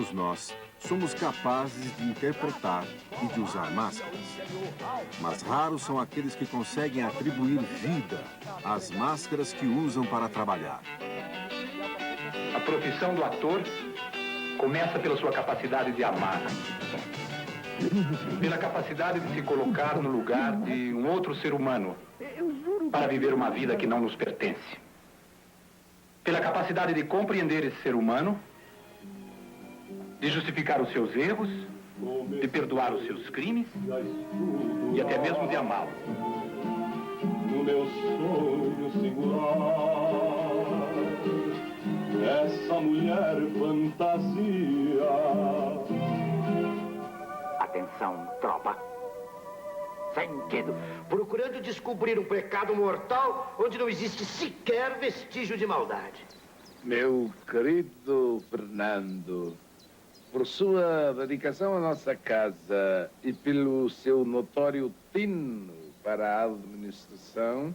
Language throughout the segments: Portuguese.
todos nós somos capazes de interpretar e de usar máscaras. Mas raros são aqueles que conseguem atribuir vida às máscaras que usam para trabalhar. A profissão do ator começa pela sua capacidade de amar. Pela capacidade de se colocar no lugar de um outro ser humano para viver uma vida que não nos pertence. Pela capacidade de compreender esse ser humano, de justificar os seus erros, de perdoar os seus crimes e até mesmo de amá-lo. No meu sonho segurar essa mulher fantasia. Atenção, tropa. Sentido. Procurando descobrir um pecado mortal onde não existe sequer vestígio de maldade. Meu querido Fernando, por sua dedicação à nossa casa e pelo seu notório tino para a administração,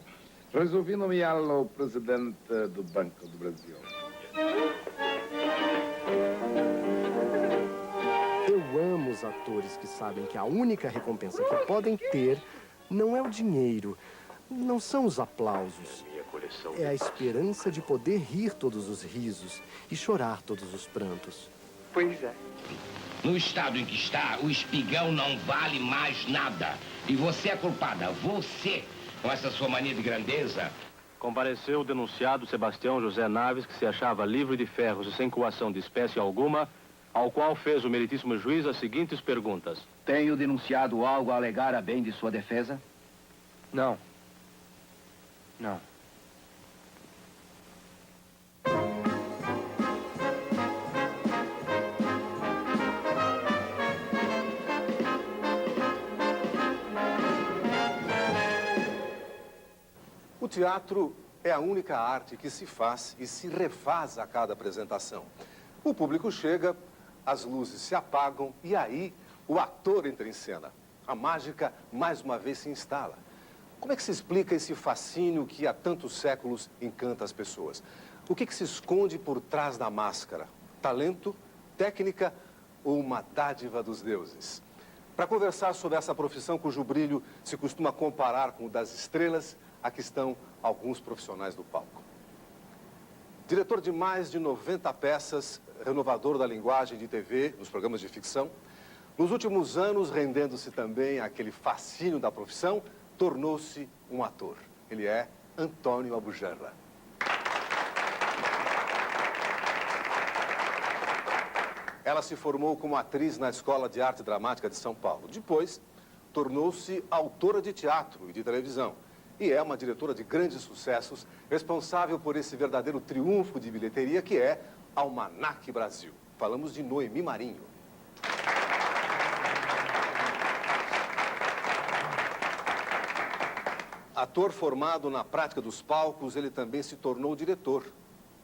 resolvi nomeá-lo presidente do Banco do Brasil. Eu amo os atores que sabem que a única recompensa que podem ter não é o dinheiro, não são os aplausos. É a esperança de poder rir todos os risos e chorar todos os prantos. Pois é. No estado em que está, o espigão não vale mais nada. E você é culpada, você, com essa sua mania de grandeza. Compareceu o denunciado Sebastião José Naves, que se achava livre de ferros e sem coação de espécie alguma, ao qual fez o meritíssimo juiz as seguintes perguntas. Tem o denunciado algo a alegar a bem de sua defesa? Não. Não. O teatro é a única arte que se faz e se refaz a cada apresentação. O público chega, as luzes se apagam e aí o ator entra em cena. A mágica mais uma vez se instala. Como é que se explica esse fascínio que há tantos séculos encanta as pessoas? O que se esconde por trás da máscara? Talento, técnica ou uma dádiva dos deuses? Para conversar sobre essa profissão cujo brilho se costuma comparar com o das estrelas, aqui estão alguns profissionais do palco. Diretor de mais de 90 peças, renovador da linguagem de TV nos programas de ficção, nos últimos anos, rendendo-se também àquele fascínio da profissão, tornou-se um ator. Ele é Antônio Abujanra. Ela se formou como atriz na Escola de Arte Dramática de São Paulo. Depois, tornou-se autora de teatro e de televisão. E é uma diretora de grandes sucessos, responsável por esse verdadeiro triunfo de bilheteria que é Almanac Brasil. Falamos de Noemi Marinho. Ator formado na prática dos palcos, ele também se tornou diretor,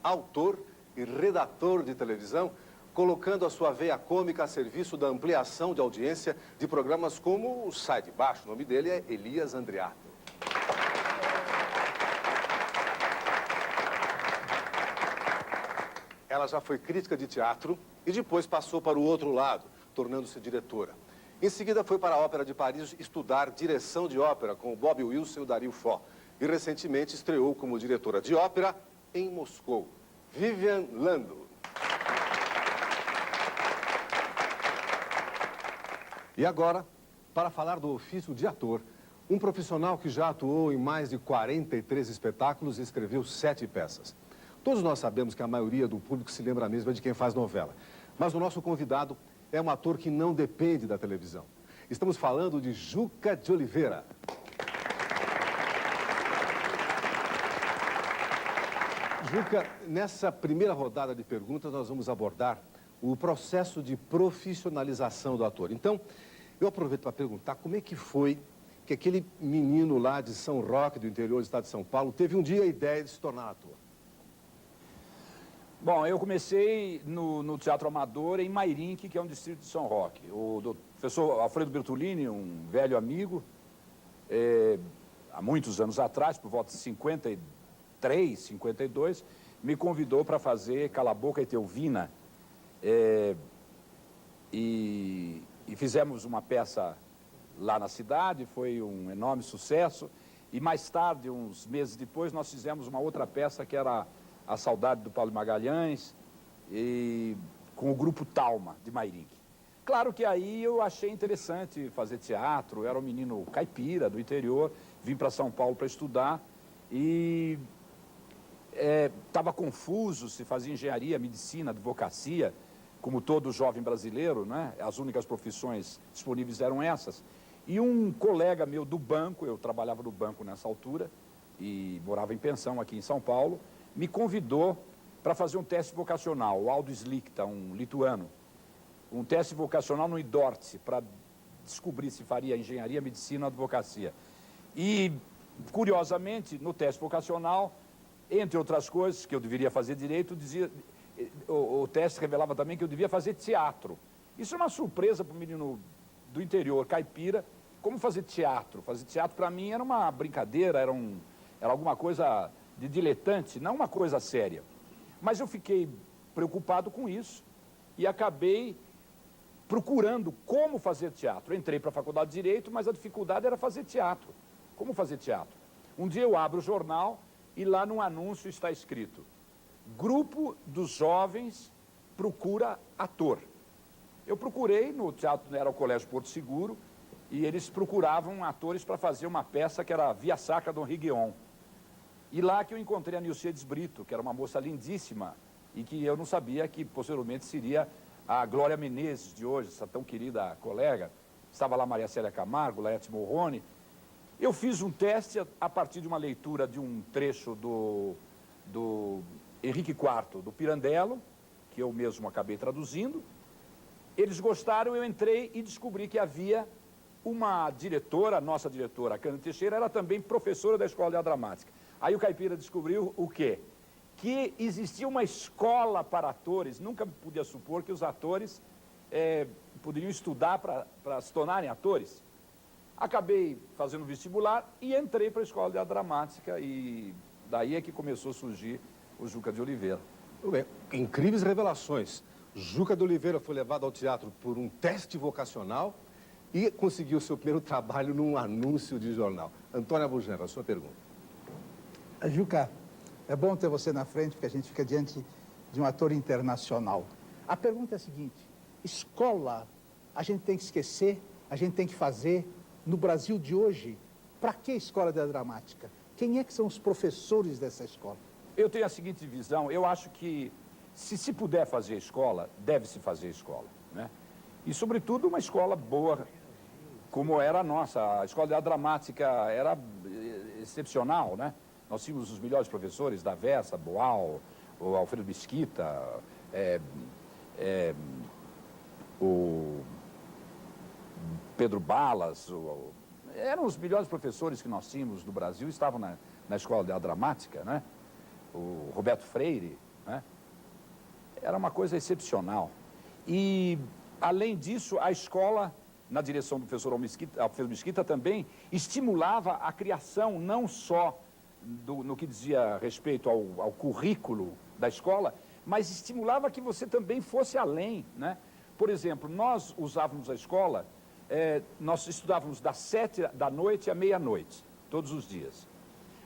autor e redator de televisão, colocando a sua veia cômica a serviço da ampliação de audiência de programas como o Sai de Baixo. O nome dele é Elias Andreato. Ela já foi crítica de teatro e depois passou para o outro lado, tornando-se diretora. Em seguida foi para a Ópera de Paris estudar direção de ópera com o Bob Wilson e o Dario Fo. E recentemente estreou como diretora de ópera em Moscou. Vivian Lando. E agora, para falar do ofício de ator, um profissional que já atuou em mais de 43 espetáculos e escreveu 7 peças. Todos nós sabemos que a maioria do público se lembra mesmo de quem faz novela. Mas o nosso convidado é um ator que não depende da televisão. Estamos falando de Juca de Oliveira. Juca, nessa primeira rodada de perguntas, nós vamos abordar o processo de profissionalização do ator. Então, eu aproveito para perguntar como é que foi que aquele menino lá de São Roque, do interior do estado de São Paulo, teve um dia a ideia de se tornar ator. Bom, eu comecei no Teatro Amador em Mairinque, que é um distrito de São Roque. O professor Alfredo Bertolini, um velho amigo, há muitos anos atrás, por volta de 53, 52, me convidou para fazer Cala a Boca e Teuvina, e fizemos uma peça lá na cidade, foi um enorme sucesso. E mais tarde, uns meses depois, nós fizemos uma outra peça que era A Saudade do Paulo Magalhães, com o grupo Talma, de Mairinque. Claro que aí eu achei interessante fazer teatro, eu era um menino caipira do interior, vim para São Paulo para estudar e estava confuso se fazia engenharia, medicina, advocacia, como todo jovem brasileiro, né? As únicas profissões disponíveis eram essas. E um colega meu do banco, eu trabalhava no banco nessa altura e morava em pensão aqui em São Paulo, me convidou para fazer um teste vocacional, o Aldo Slikta, um lituano. Um teste vocacional no IDORT, para descobrir se faria engenharia, medicina ou advocacia. E, curiosamente, no teste vocacional, entre outras coisas, que eu deveria fazer direito, o teste revelava também que eu devia fazer teatro. Isso é uma surpresa para o menino do interior, caipira. Como fazer teatro? Fazer teatro, para mim, era uma brincadeira, era alguma coisa de diletante, não uma coisa séria. Mas eu fiquei preocupado com isso e acabei procurando como fazer teatro. Eu entrei para a faculdade de Direito, mas a dificuldade era fazer teatro. Como fazer teatro? Um dia eu abro o jornal e lá no anúncio está escrito: Grupo dos Jovens procura ator. Eu procurei no teatro, era o Colégio Porto Seguro, e eles procuravam atores para fazer uma peça que era Via Sacra Dom Rigueon. E lá que eu encontrei a Nilcedes Brito, que era uma moça lindíssima, e que eu não sabia que posteriormente seria a Glória Menezes de hoje, essa tão querida colega. Estava lá Maria Célia Camargo, Laerte Morrone. Eu fiz um teste a partir de uma leitura de um trecho do Henrique IV, do Pirandello, que eu mesmo acabei traduzindo. Eles gostaram, eu entrei e descobri que havia uma diretora, a nossa diretora, a Cândida Teixeira, era também professora da Escola de Arte Dramática. Aí o caipira descobriu o quê? Que existia uma escola para atores. Nunca podia supor que os atores poderiam estudar para se tornarem atores. Acabei fazendo vestibular e entrei para a Escola de Arte Dramática, e daí é que começou a surgir o Juca de Oliveira. Tudo bem. Incríveis revelações. Juca de Oliveira foi levado ao teatro por um teste vocacional e conseguiu seu primeiro trabalho num anúncio de jornal. Antônio Abujanra, a sua pergunta. Juca, é bom ter você na frente, porque a gente fica diante de um ator internacional. A pergunta é a seguinte: escola, a gente tem que esquecer, a gente tem que fazer. No Brasil de hoje, para que escola de dramática? Quem é que são os professores dessa escola? Eu tenho a seguinte visão: eu acho que, se puder fazer escola, deve-se fazer escola, né? E, sobretudo, uma escola boa, como era a nossa. A Escola de Arte Dramática era excepcional, né? Nós tínhamos os melhores professores, da Vessa, Boal, o Alfredo Mesquita, o Pedro Balas, eram os melhores professores que nós tínhamos no Brasil, estavam na Escola de Arte Dramática, né? O Roberto Freire, né? Era uma coisa excepcional. E, além disso, a escola, na direção do professor Alfredo Mesquita, também estimulava a criação não só no que dizia respeito ao currículo da escola, mas estimulava que você também fosse além, né? Por exemplo, nós usávamos a escola, nós estudávamos das 7 da noite à meia-noite, todos os dias.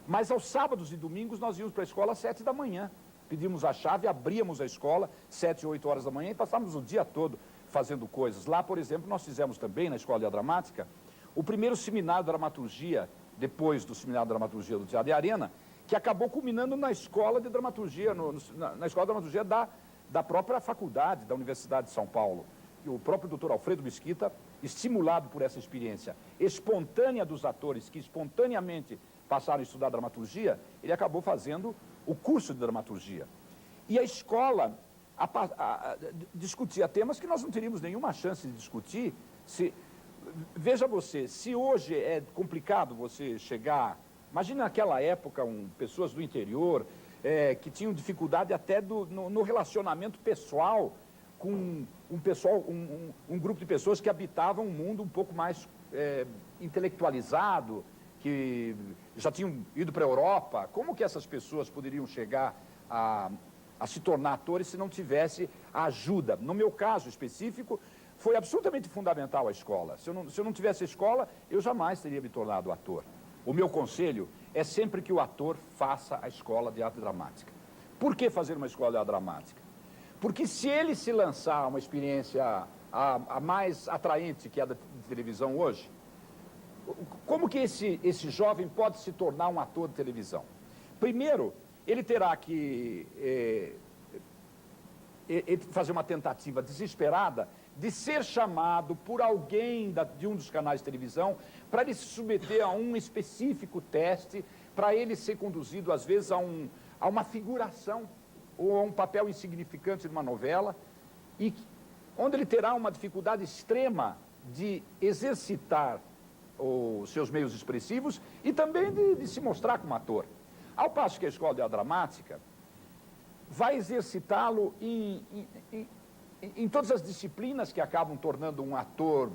Mas aos sábados e domingos nós íamos para a escola às 7 da manhã. Pedíamos a chave, abríamos a escola 7, 8 horas da manhã e passávamos o dia todo fazendo coisas. Lá, por exemplo, nós fizemos também, na Escola de Dramática, o primeiro seminário de dramaturgia, depois do seminário de dramaturgia do Teatro de Arena, que acabou culminando na Escola de Dramaturgia, na Escola de Dramaturgia da própria faculdade, da Universidade de São Paulo. E o próprio doutor Alfredo Mesquita, estimulado por essa experiência espontânea dos atores, que espontaneamente passaram a estudar dramaturgia, ele acabou fazendo o curso de dramaturgia. E a escola discutia temas que nós não teríamos nenhuma chance de discutir. Veja você, se hoje é complicado você chegar... Imagina naquela época pessoas do interior que tinham dificuldade até no relacionamento pessoal com um grupo de pessoas que habitavam um mundo um pouco mais intelectualizado, que já tinham ido para a Europa. Como que essas pessoas poderiam chegar a se tornar atores se não tivesse a ajuda? No meu caso específico, foi absolutamente fundamental a escola. Se eu não tivesse a escola, eu jamais teria me tornado ator. O meu conselho é sempre que o ator faça a escola de arte dramática. Por que fazer uma escola de arte dramática? Porque se ele se lançar a uma experiência a mais atraente que é a da televisão hoje, como que esse jovem pode se tornar um ator de televisão? Primeiro, ele terá que fazer uma tentativa desesperada de ser chamado por alguém de um dos canais de televisão para ele se submeter a um específico teste, para ele ser conduzido, às vezes, a uma figuração ou a um papel insignificante numa novela, e onde ele terá uma dificuldade extrema de exercitar os seus meios expressivos e também de se mostrar como ator. Ao passo que a escola de arte dramática vai exercitá-lo em todas as disciplinas que acabam tornando um ator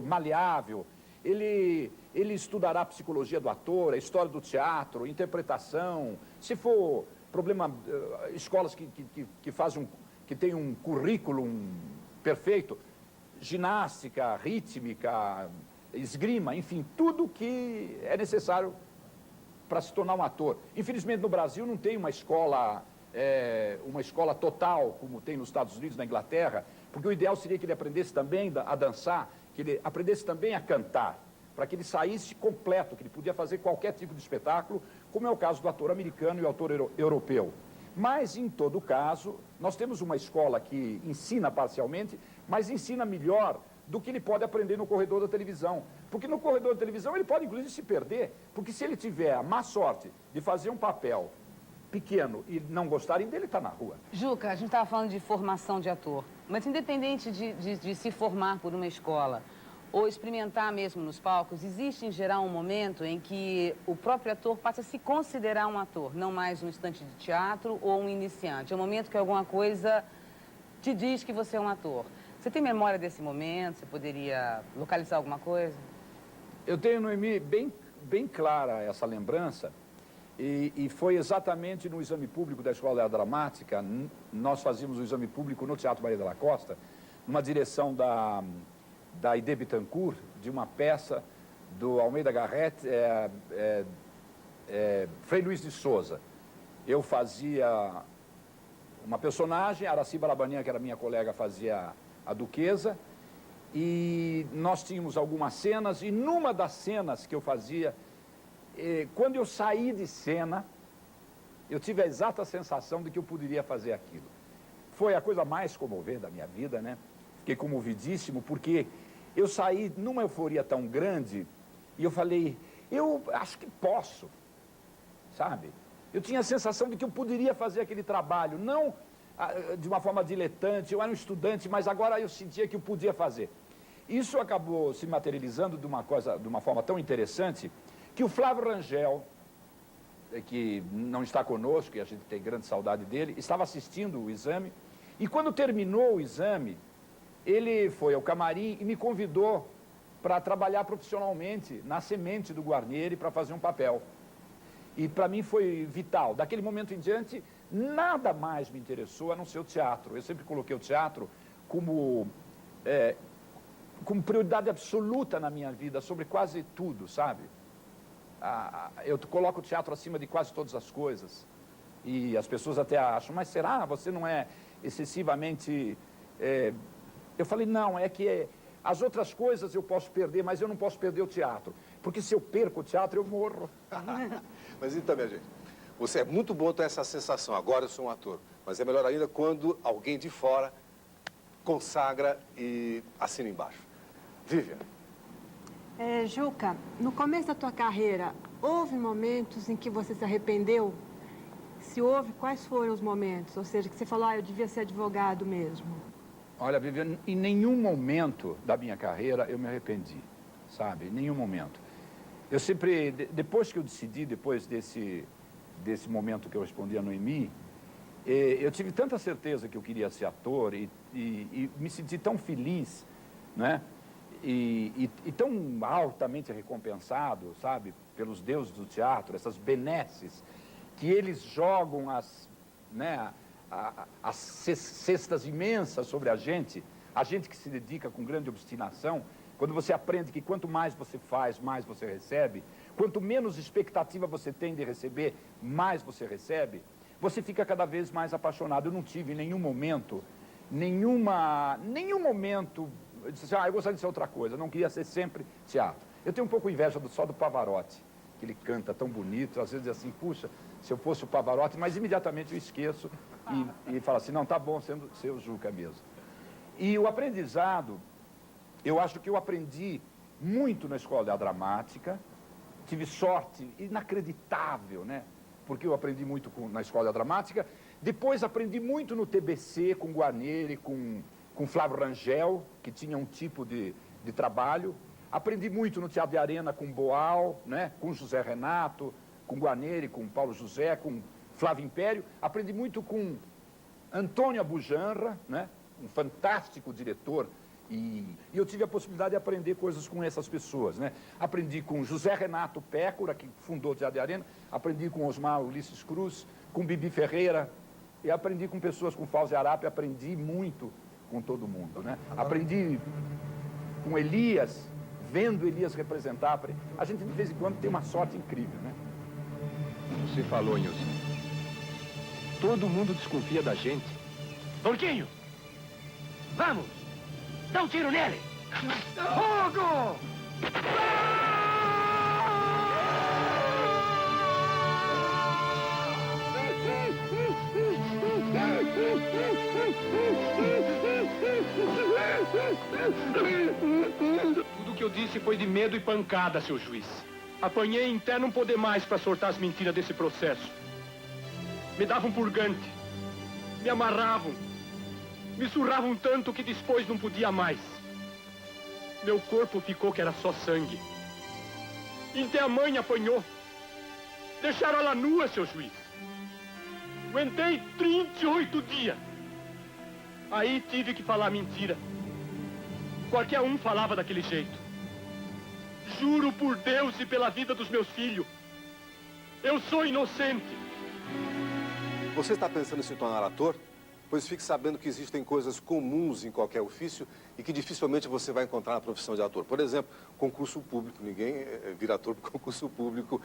maleável. Ele estudará a psicologia do ator, a história do teatro, interpretação. Se for problema, escolas que têm um currículo perfeito, ginástica, rítmica, esgrima, enfim, tudo que é necessário para se tornar um ator. Infelizmente, no Brasil não tem uma escola total, como tem nos Estados Unidos, na Inglaterra, porque o ideal seria que ele aprendesse também a dançar, que ele aprendesse também a cantar, para que ele saísse completo, que ele podia fazer qualquer tipo de espetáculo, como é o caso do ator americano e o ator europeu. Mas, em todo caso, nós temos uma escola que ensina parcialmente, mas ensina melhor do que ele pode aprender no corredor da televisão. Porque no corredor da televisão ele pode, inclusive, se perder, porque se ele tiver a má sorte de fazer um papel pequeno e não gostarem dele, está na rua. Juca, a gente estava falando de formação de ator, mas independente de se formar por uma escola ou experimentar mesmo nos palcos, existe em geral um momento em que o próprio ator passa a se considerar um ator, não mais um estudante de teatro ou um iniciante. É um momento que alguma coisa te diz que você é um ator. Você tem memória desse momento? Você poderia localizar alguma coisa? Eu tenho, Noemi, bem clara essa lembrança. E foi exatamente no exame público da Escola de Arte Dramática. Nós fazíamos o exame público no Teatro Maria de la Costa, numa direção da Aide Bittencourt, de uma peça do Almeida Garrett, Frei Luiz de Souza. Eu fazia uma personagem, Araci Balabaninha, que era minha colega, fazia a Duquesa, e nós tínhamos algumas cenas, e numa das cenas que eu fazia, quando eu saí de cena, eu tive a exata sensação de que eu poderia fazer aquilo. Foi a coisa mais comovente da minha vida, né? Fiquei comovidíssimo, porque eu saí numa euforia tão grande, e eu falei, eu acho que posso, sabe? Eu tinha a sensação de que eu poderia fazer aquele trabalho, não de uma forma diletante, eu era um estudante, mas agora eu sentia que eu podia fazer. Isso acabou se materializando de uma forma tão interessante, que o Flávio Rangel, que não está conosco, e a gente tem grande saudade dele, estava assistindo o exame, e quando terminou o exame, ele foi ao camarim e me convidou para trabalhar profissionalmente na Semente do Guarnieri para fazer um papel. E para mim foi vital. Daquele momento em diante, nada mais me interessou a não ser o teatro. Eu sempre coloquei o teatro como prioridade absoluta na minha vida, sobre quase tudo, sabe? Eu coloco o teatro acima de quase todas as coisas. E as pessoas até acham, mas será? Você não é excessivamente... Eu falei, não, é que as outras coisas eu posso perder, mas eu não posso perder o teatro. Porque se eu perco o teatro, eu morro. Mas então, minha gente, você é muito bom ter essa sensação, agora eu sou um ator. Mas é melhor ainda quando alguém de fora consagra e assina embaixo. Vivian. Juca, no começo da tua carreira, houve momentos em que você se arrependeu? Se houve, quais foram os momentos? Ou seja, que você falou, eu devia ser advogado mesmo. Olha, Vivian, em nenhum momento da minha carreira eu me arrependi, sabe? Em nenhum momento. Eu sempre, depois que eu decidi, depois desse momento que eu respondi a Noemi, eu tive tanta certeza que eu queria ser ator e me senti tão feliz, né? E tão altamente recompensado, sabe? Pelos deuses do teatro, essas benesses, que eles jogam as cestas imensas sobre a gente, A gente que se dedica com grande obstinação, quando você aprende que quanto mais você faz, mais você recebe, quanto menos expectativa você tem de receber, mais você recebe, você fica cada vez mais apaixonado. Eu não tive em nenhum momento, nenhum momento, eu disse assim, eu gostaria de ser outra coisa, eu não queria ser sempre teatro. Eu tenho um pouco inveja só do Pavarotti, que ele canta tão bonito, às vezes assim, puxa, se eu fosse o Pavarotti, mas imediatamente eu esqueço e falo assim, não, tá bom, sendo ser o Juca mesmo. E o aprendizado, eu acho que eu aprendi muito na escola dramática, tive sorte inacreditável, né? Porque eu aprendi muito na escola dramática, depois aprendi muito no TBC, com Guarneri, com Flávio Rangel, que tinha um tipo de trabalho, aprendi muito no Teatro de Arena com Boal, né? Com José Renato, com Guarneri, com Paulo José, com Flávio Império, aprendi muito com Antônio Abujanra, né? Um fantástico diretor, e eu tive a possibilidade de aprender coisas com essas pessoas, né? Aprendi com José Renato Pécora, que fundou o Teatro de Arena, aprendi com Osmar Ulisses Cruz, com Bibi Ferreira, e aprendi com pessoas, com Fauzi Arap, aprendi muito com todo mundo, né? Aprendi com Elias, vendo Elias representar. A gente, de vez em quando, tem uma sorte incrível, né? Você falou, Nilson. Todo mundo desconfia da gente. Porquinho! Vamos! Dá um tiro nele! Fogo! Tudo que eu disse foi de medo e pancada, seu juiz. Apanhei até não poder mais para sortar as mentiras desse processo. Me davam purgante, me amarravam, me surravam tanto que depois não podia mais. Meu corpo ficou que era só sangue. E até a mãe apanhou. Deixaram ela nua, seu juiz. Aguentei 38 dias. Aí tive que falar mentira. Qualquer um falava daquele jeito. Juro por Deus e pela vida dos meus filhos. Eu sou inocente. Você está pensando em se tornar ator? Pois fique sabendo que existem coisas comuns em qualquer ofício e que dificilmente você vai encontrar na profissão de ator. Por exemplo, concurso público. Ninguém vira ator por concurso público,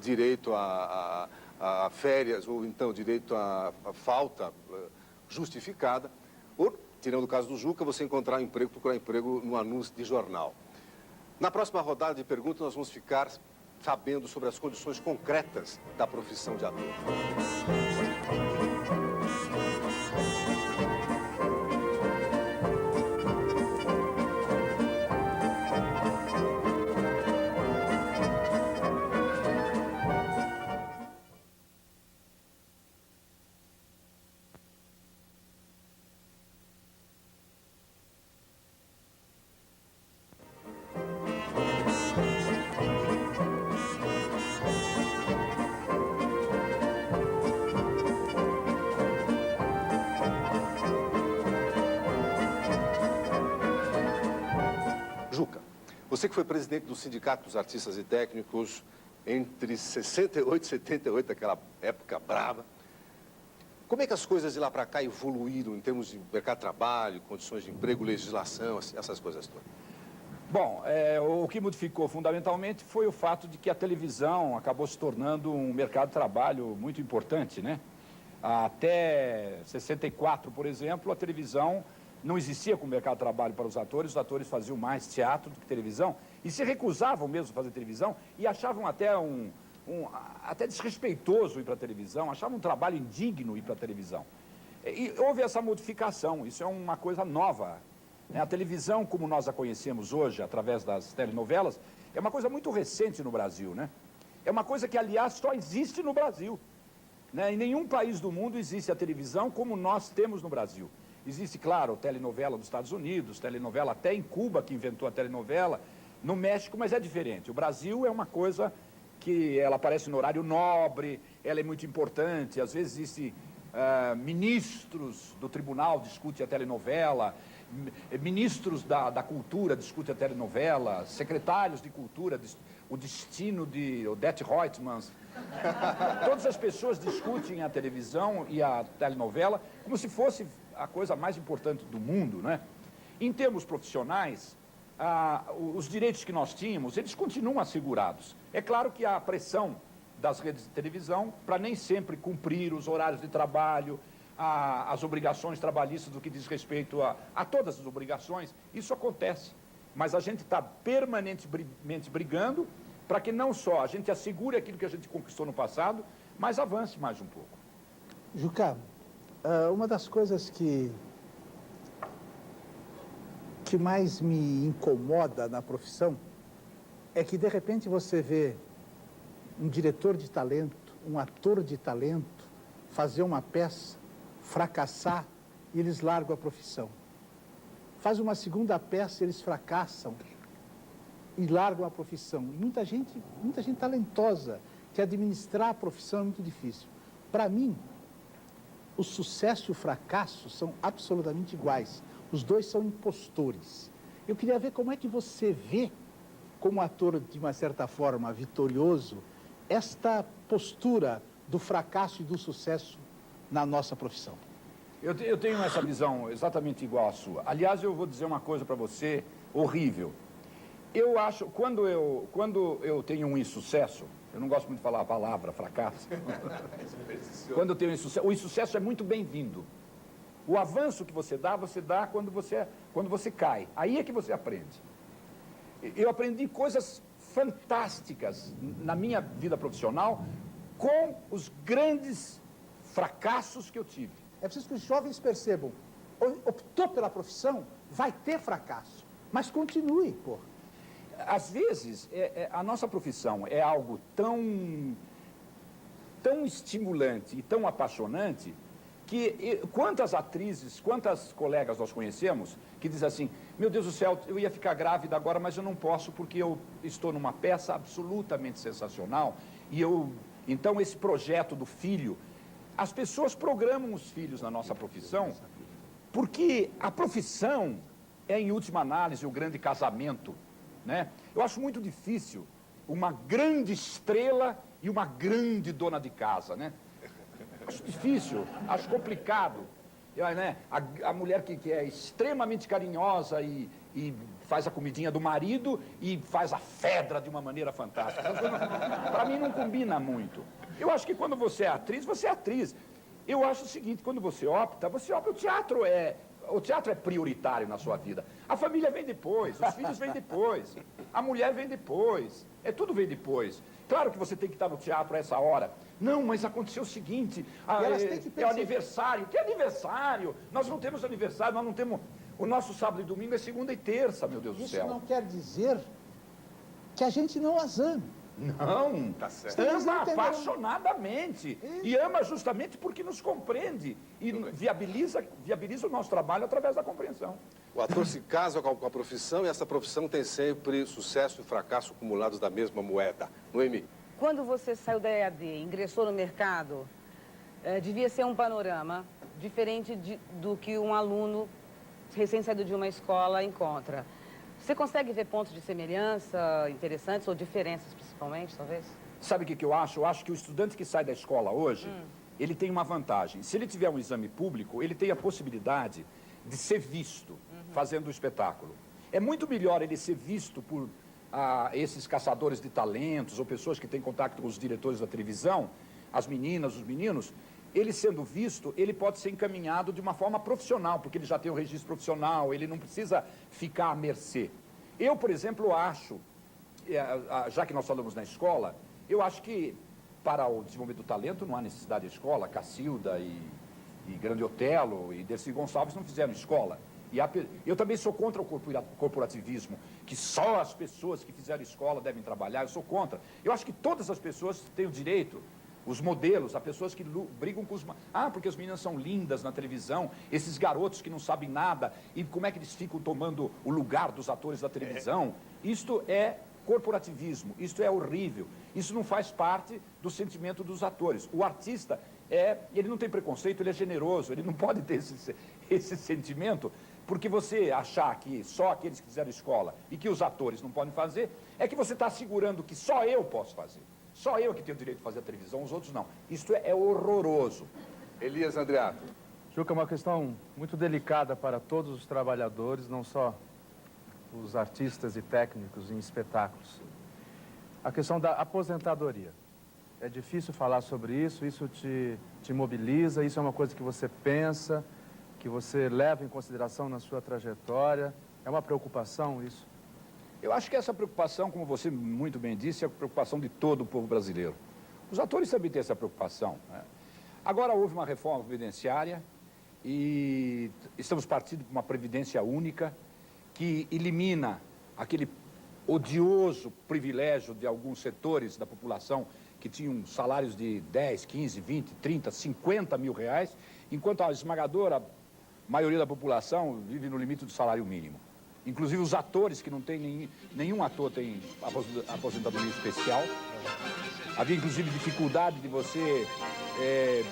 direito a férias ou então direito a falta justificada. Ou, tirando o caso do Juca, você encontrar um emprego, procurar emprego no anúncio de jornal. Na próxima rodada de perguntas, nós vamos ficar sabendo sobre as condições concretas da profissão de ator. Juca, você que foi presidente do Sindicato dos Artistas e Técnicos entre 68 e 78, aquela época brava, como é que as coisas de lá para cá evoluíram em termos de mercado de trabalho, condições de emprego, legislação, essas coisas todas? Bom, o que modificou fundamentalmente foi o fato de que a televisão acabou se tornando um mercado de trabalho muito importante, né? Até 64, por exemplo, a televisão não existia como mercado de trabalho para os atores faziam mais teatro do que televisão, e se recusavam mesmo a fazer televisão, e achavam até até desrespeitoso ir para a televisão, achavam um trabalho indigno ir para a televisão. E houve essa modificação, isso é uma coisa nova. A televisão, como nós a conhecemos hoje, através das telenovelas, é uma coisa muito recente no Brasil, né? É uma coisa que, aliás, só existe no Brasil, né? Em nenhum país do mundo existe a televisão como nós temos no Brasil. Existe, claro, telenovela dos Estados Unidos, telenovela até em Cuba, que inventou a telenovela, no México, mas é diferente. O Brasil é uma coisa que ela aparece no horário nobre, ela é muito importante, às vezes existem ministros do tribunal discutem a telenovela, ministros da cultura discutem a telenovela, secretários de cultura, o destino de Odete Reutemann. Todas as pessoas discutem a televisão e a telenovela como se fosse a coisa mais importante do mundo, né? Em termos profissionais, os direitos que nós tínhamos, eles continuam assegurados. É claro que há a pressão das redes de televisão para nem sempre cumprir os horários de trabalho, as obrigações trabalhistas do que diz respeito a todas as obrigações. Isso acontece. Mas a gente está permanentemente brigando para que não só a gente assegure aquilo que a gente conquistou no passado, mas avance mais um pouco. Jucá, uma das coisas que mais me incomoda na profissão é que, de repente, você vê um diretor de talento, um ator de talento, fazer uma peça, fracassar e eles largam a profissão. Faz uma segunda peça, eles fracassam e largam a profissão. E muita gente talentosa, que administrar a profissão é muito difícil. Para mim, o sucesso e o fracasso são absolutamente iguais. Os dois são impostores. Eu queria ver como é que você vê, como ator de uma certa forma vitorioso, esta postura do fracasso e do sucesso na nossa profissão. Eu tenho essa visão exatamente igual à sua. Aliás, eu vou dizer uma coisa para você horrível. Eu acho, quando eu tenho um insucesso, eu não gosto muito de falar a palavra fracasso. Quando eu tenho insucesso, o insucesso é muito bem-vindo. O avanço que você dá quando você cai. Aí é que você aprende. Eu aprendi coisas fantásticas na minha vida profissional com os grandes fracassos que eu tive. É preciso que os jovens percebam, optou pela profissão, vai ter fracasso, mas continue, pô. Às vezes, a nossa profissão é algo tão estimulante e tão apaixonante que quantas atrizes, quantas colegas nós conhecemos que dizem assim, meu Deus do céu, eu ia ficar grávida agora, mas eu não posso porque eu estou numa peça absolutamente sensacional então esse projeto do filho, as pessoas programam os filhos na nossa profissão porque a profissão é, em última análise, o grande casamento, né? Eu acho muito difícil uma grande estrela e uma grande dona de casa, né? Acho difícil, acho complicado. Né? A mulher que é extremamente carinhosa e faz a comidinha do marido e faz a fedra de uma maneira fantástica. Para mim não combina muito. Eu acho que quando você é atriz, você é atriz. Eu acho o seguinte, quando você opta, o teatro é prioritário na sua vida. A família vem depois, os filhos vêm depois, a mulher vem depois, tudo vem depois. Claro que você tem que estar no teatro a essa hora. Não, mas aconteceu o seguinte, é o aniversário. Que aniversário? Nós não temos aniversário, nós não temos... O nosso sábado e domingo é segunda e terça, meu Deus do céu. Isso não quer dizer que a gente não as ame. Não, tá certo. Ama apaixonadamente. E ama justamente porque nos compreende e viabiliza o nosso trabalho através da compreensão. O ator se casa com a profissão e essa profissão tem sempre sucesso e fracasso acumulados da mesma moeda. Noemi? Quando você saiu da EAD e ingressou no mercado, devia ser um panorama diferente do que um aluno recém-saído de uma escola encontra. Você consegue ver pontos de semelhança interessantes ou diferenças, principalmente, talvez? Sabe o que eu acho? Eu acho que o estudante que sai da escola hoje, ele tem uma vantagem. Se ele tiver um exame público, ele tem a possibilidade de ser visto fazendo o espetáculo. É muito melhor ele ser visto por esses caçadores de talentos ou pessoas que têm contato com os diretores da televisão, as meninas, os meninos. Ele sendo visto, ele pode ser encaminhado de uma forma profissional, porque ele já tem um registro profissional, ele não precisa ficar à mercê. Eu, por exemplo, acho, já que nós falamos na escola, eu acho que para o desenvolvimento do talento não há necessidade de escola. Cacilda e Grande Otelo e Dercy Gonçalves não fizeram escola. Eu também sou contra o corporativismo, que só as pessoas que fizeram escola devem trabalhar, eu sou contra. Eu acho que todas as pessoas têm o direito. Os modelos, as pessoas que brigam com os... porque as meninas são lindas na televisão, esses garotos que não sabem nada, e como é que eles ficam tomando o lugar dos atores da televisão. Isto é corporativismo, isto é horrível, isso não faz parte do sentimento dos atores. O artista, ele não tem preconceito, ele é generoso, ele não pode ter esse sentimento, porque você achar que só aqueles que fizeram escola e que os atores não podem fazer, é que você está assegurando que só eu posso fazer. Só eu que tenho o direito de fazer a televisão, os outros não. Isto é horroroso. Elias Andreato. Juca, é uma questão muito delicada para todos os trabalhadores, não só os artistas e técnicos em espetáculos. A questão da aposentadoria. É difícil falar sobre isso, isso te mobiliza, isso é uma coisa que você pensa, que você leva em consideração na sua trajetória. É uma preocupação isso? Eu acho que essa preocupação, como você muito bem disse, é a preocupação de todo o povo brasileiro. Os atores também têm essa preocupação, né? Agora houve uma reforma previdenciária e estamos partindo para uma previdência única que elimina aquele odioso privilégio de alguns setores da população que tinham salários de 10, 15, 20, 30, 50 mil reais, enquanto a esmagadora maioria da população vive no limite do salário mínimo. Inclusive os atores, que não tem nenhum ator tem aposentadoria especial. Havia inclusive dificuldade de você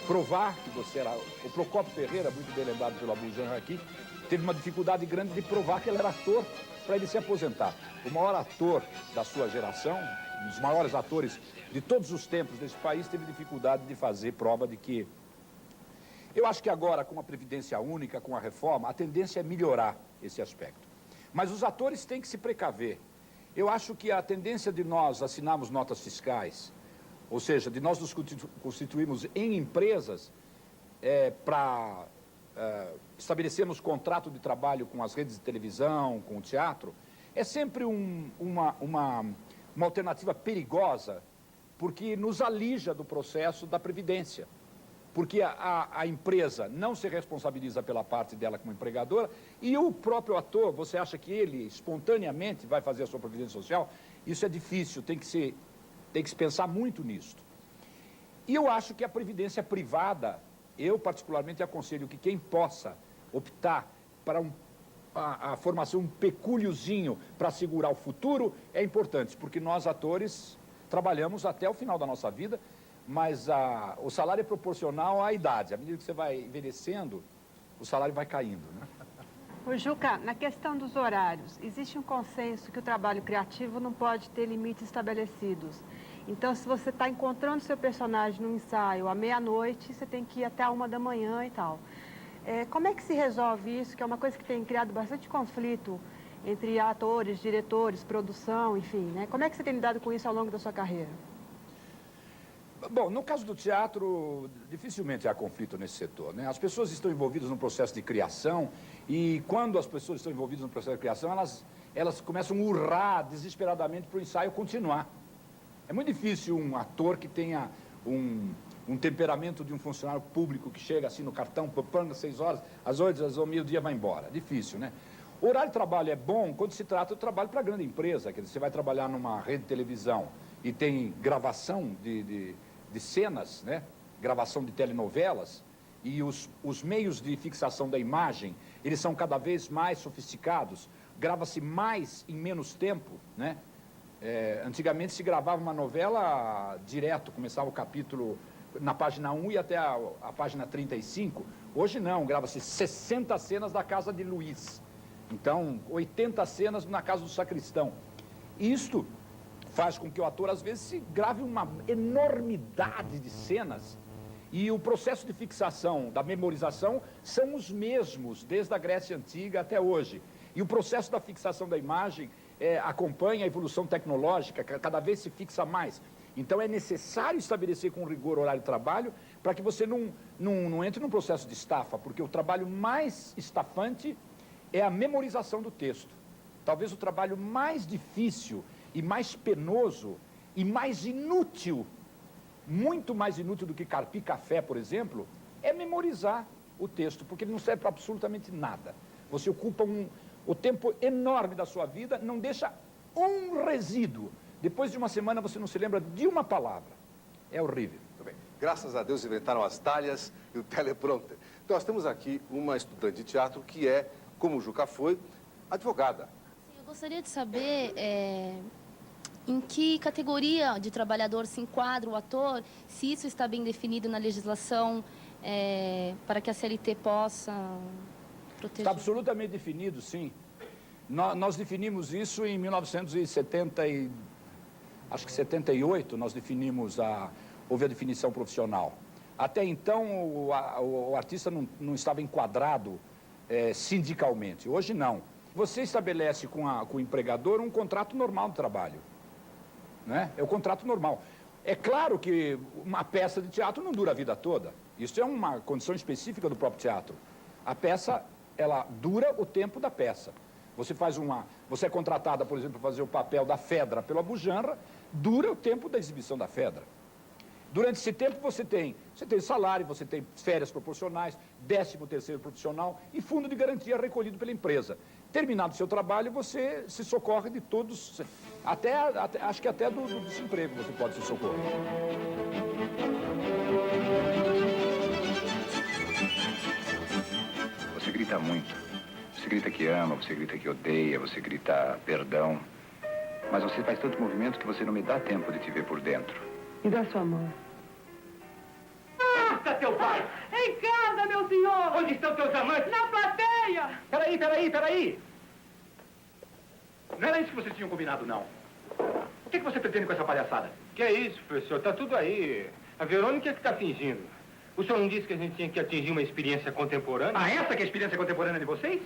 provar que você era... O Procópio Ferreira, muito bem lembrado pelo Abujamra aqui, teve uma dificuldade grande de provar que ele era ator para ele se aposentar. O maior ator da sua geração, um dos maiores atores de todos os tempos desse país, teve dificuldade de fazer prova de que... Eu acho que agora, com a Previdência Única, com a reforma, a tendência é melhorar esse aspecto. Mas os atores têm que se precaver. Eu acho que a tendência de nós assinarmos notas fiscais, ou seja, de nós nos constituirmos em empresas para estabelecermos contrato de trabalho com as redes de televisão, com o teatro, é sempre uma alternativa perigosa, porque nos alija do processo da Previdência. Porque a empresa não se responsabiliza pela parte dela como empregadora e o próprio ator, você acha que ele espontaneamente vai fazer a sua previdência social? Isso é difícil, tem que se pensar muito nisso. E eu acho que a previdência privada, eu particularmente aconselho que quem possa optar para a formação, um pecúliozinho para assegurar o futuro, é importante, porque nós atores trabalhamos até o final da nossa vida, mas o salário é proporcional à idade. À medida que você vai envelhecendo, o salário vai caindo, né? Ô, Juca, na questão dos horários, existe um consenso que o trabalho criativo não pode ter limites estabelecidos. Então, se você está encontrando seu personagem no ensaio à meia-noite, você tem que ir até a 1 da manhã e tal. Como é que se resolve isso, que é uma coisa que tem criado bastante conflito entre atores, diretores, produção, enfim, né? Como é que você tem lidado com isso ao longo da sua carreira? Bom, no caso do teatro, dificilmente há conflito nesse setor, né? As pessoas estão envolvidas no processo de criação e quando as pessoas estão envolvidas no processo de criação, elas começam a urrar desesperadamente para o ensaio continuar. É muito difícil um ator que tenha um temperamento de um funcionário público que chega assim no cartão, às 6 horas, às 8, às meio-dia vai embora. Difícil, né? O horário de trabalho é bom quando se trata de trabalho para grande empresa, quer dizer, você vai trabalhar numa rede de televisão e tem gravação de cenas, né? Gravação de telenovelas, e os meios de fixação da imagem, eles são cada vez mais sofisticados, grava-se mais em menos tempo, né? Antigamente se gravava uma novela direto, começava o capítulo na página 1 e até a página 35. Hoje não, grava-se 60 cenas da casa de Luiz. Então, 80 cenas na casa do sacristão. Isto faz com que o ator, às vezes, se grave uma enormidade de cenas e o processo de fixação, da memorização, são os mesmos, desde a Grécia Antiga até hoje. E o processo da fixação da imagem acompanha a evolução tecnológica, cada vez se fixa mais. Então, é necessário estabelecer com rigor o horário de trabalho para que você não entre num processo de estafa, porque o trabalho mais estafante é a memorização do texto. Talvez o trabalho mais difícil e mais penoso e mais inútil, muito mais inútil do que carpir café, por exemplo, é memorizar o texto, porque ele não serve para absolutamente nada. Você ocupa o tempo enorme da sua vida, não deixa um resíduo. Depois de uma semana você não se lembra de uma palavra. É horrível. Muito bem. Graças a Deus inventaram as talhas e o teleprompter. Então, nós temos aqui uma estudante de teatro que é, como o Juca foi, advogada. Eu gostaria de saber em que categoria de trabalhador se enquadra o ator, se isso está bem definido na legislação para que a CLT possa proteger. Está absolutamente definido, sim. Nós definimos isso em 1978, nós definimos houve a definição profissional. Até então, o artista não estava enquadrado sindicalmente. Hoje, não. Você estabelece com o empregador um contrato normal de trabalho. Né? É o contrato normal. É claro que uma peça de teatro não dura a vida toda. Isso é uma condição específica do próprio teatro. A peça, ela dura o tempo da peça. Você é contratada, por exemplo, para fazer o papel da Fedra pelo Abujanra, dura o tempo da exibição da Fedra. Durante esse tempo você tem salário, você tem férias proporcionais, 13º profissional e fundo de garantia recolhido pela empresa. Terminado o seu trabalho, você se socorre de todos, acho que até do desemprego você pode se socorrer. Você grita muito. Você grita que ama, você grita que odeia, você grita perdão. Mas você faz tanto movimento que você não me dá tempo de te ver por dentro. Me dá sua mão. Basta, teu pai! Em casa, meu senhor! Onde estão teus amantes? Na plateia! Peraí! Não era isso que vocês tinham combinado, não. O que você pretende com essa palhaçada? Que é isso, professor? Tá tudo aí. A Verônica é que tá fingindo. O senhor não disse que a gente tinha que atingir uma experiência contemporânea? Ah, essa que é a experiência contemporânea de vocês?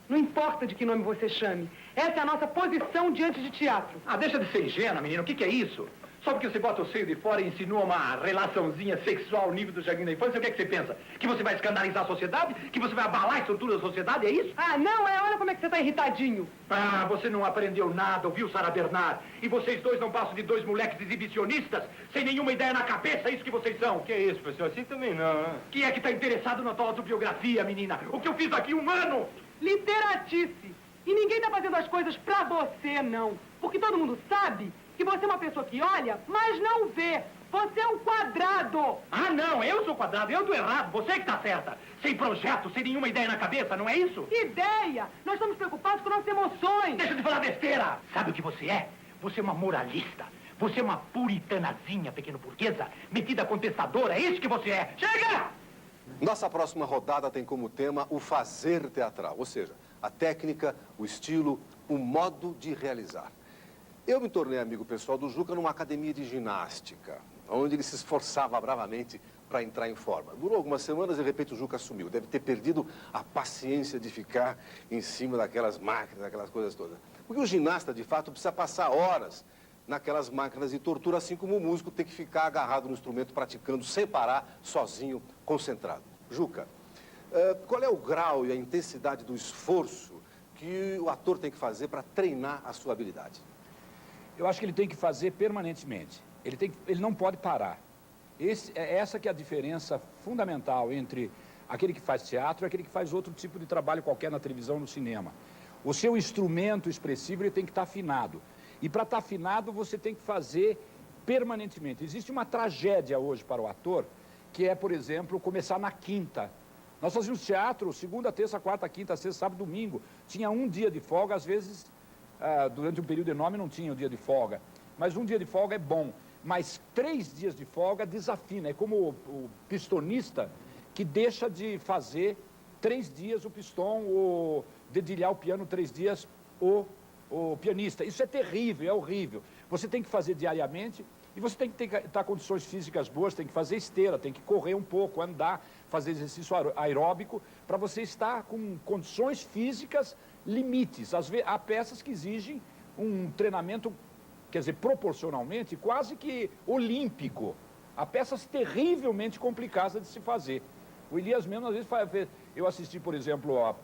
Não importa de que nome você chame. Essa é a nossa posição diante de teatro. Ah, deixa de ser ingênua, menina. O que é isso? Só porque você bota o seio de fora e insinua uma relaçãozinha sexual ao nível do jardim da infância, o que é que você pensa? Que você vai escandalizar a sociedade? Que você vai abalar a estrutura da sociedade? É isso? Ah, não, olha como é que você tá irritadinho. Ah, você não aprendeu nada, ouviu, Sara Bernard? E vocês dois não passam de dois moleques exibicionistas, sem nenhuma ideia na cabeça, é isso que vocês são? Que é isso, professor? Assim também não, né? Quem é que tá interessado na tua autobiografia, menina? O que eu fiz aqui um ano? Literatice. E ninguém tá fazendo as coisas pra você, não. Porque todo mundo sabe que você é uma pessoa que olha, mas não vê. Você é um quadrado. Ah, não, eu sou quadrado, eu tô errado, você que tá certa. Sem projeto, sem nenhuma ideia na cabeça, não é isso? Ideia! Nós estamos preocupados com nossas emoções. Deixa de falar besteira. Sabe o que você é? Você é uma moralista. Você é uma puritanazinha, pequeno burguesa, metida contestadora, é isso que você é. Chega! Nossa próxima rodada tem como tema o fazer teatral, ou seja, a técnica, o estilo, o modo de realizar. Eu me tornei amigo pessoal do Juca numa academia de ginástica, onde ele se esforçava bravamente para entrar em forma. Durou algumas semanas e de repente o Juca sumiu. Deve ter perdido a paciência de ficar em cima daquelas máquinas, daquelas coisas todas. Porque o ginasta, de fato, precisa passar horas naquelas máquinas de tortura, assim como o músico tem que ficar agarrado no instrumento, praticando sem parar, sozinho, concentrado. Juca, qual é o grau e a intensidade do esforço que o ator tem que fazer para treinar a sua habilidade? Eu acho que ele tem que fazer permanentemente. Ele não pode parar. Essa que é a diferença fundamental entre aquele que faz teatro e aquele que faz outro tipo de trabalho qualquer na televisão, no cinema. O seu instrumento expressivo ele tem que estar afinado. E para estar afinado, você tem que fazer permanentemente. Existe uma tragédia hoje para o ator, que é, por exemplo, começar na quinta. Nós fazíamos teatro segunda, terça, quarta, quinta, sexta, sábado, domingo. Tinha um dia de folga, às vezes, durante um período enorme não tinha um dia de folga. Mas um dia de folga é bom. Mas 3 dias de folga desafina. É como o pistonista que deixa de fazer 3 dias o piston, ou dedilhar o piano 3 dias o pianista. Isso é terrível, é horrível. Você tem que fazer diariamente e você tem que estar com condições físicas boas, tem que fazer esteira, tem que correr um pouco, andar, fazer exercício aeróbico, para você estar com condições físicas limites. Há peças que exigem um treinamento, quer dizer, proporcionalmente, quase que olímpico. Há peças terrivelmente complicadas de se fazer. O Elias mesmo, às vezes, eu assisti, por exemplo,